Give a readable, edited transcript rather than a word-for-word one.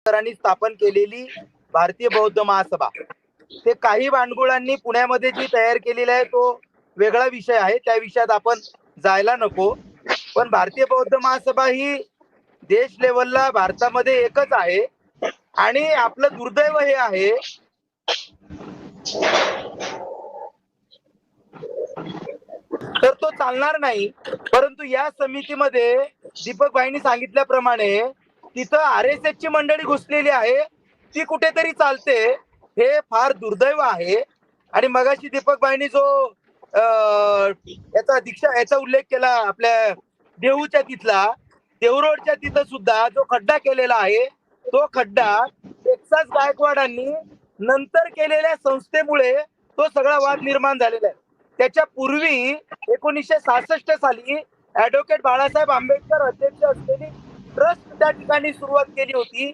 आंबेडकरांनी स्थापन केलेली भारतीय बौद्ध महासभा, ते काही भांडगुळांनी पुण्यामध्ये जी तयार केलेली आहे तो वेगळा विषय आहे, त्या विषयात आपण जायला नको. पण भारतीय बौद्ध महासभा ही देश लेवलला भारतामध्ये एकच आहे आणि आपलं दुर्दैव हे आहे तर तो चालणार नाही. परंतु या समितीमध्ये दीपक भाईंनी सांगितल्याप्रमाणे तिथं RSS ची मंडळी घुसलेली आहे, ती कुठेतरी चालते. हे फार दुर्दैव आहे. आणि मगाशी दीपक भाईंनी जो याचा उल्लेख केला आपल्या देहूच्या तिथला, देहू रोडच्या तिथं सुद्धा जो खड्डा केलेला आहे, तो खड्डा टेक्सास गायकवाडांनी नंतर केलेल्या संस्थेमुळे तो सगळा वाद निर्माण झालेला आहे. त्याच्या पूर्वी 1966 साली ऍडव्होकेट बाळासाहेब आंबेडकर अध्यक्ष असलेली ट्रस्ट त्या ठिकाणी सुरुवात केली होती.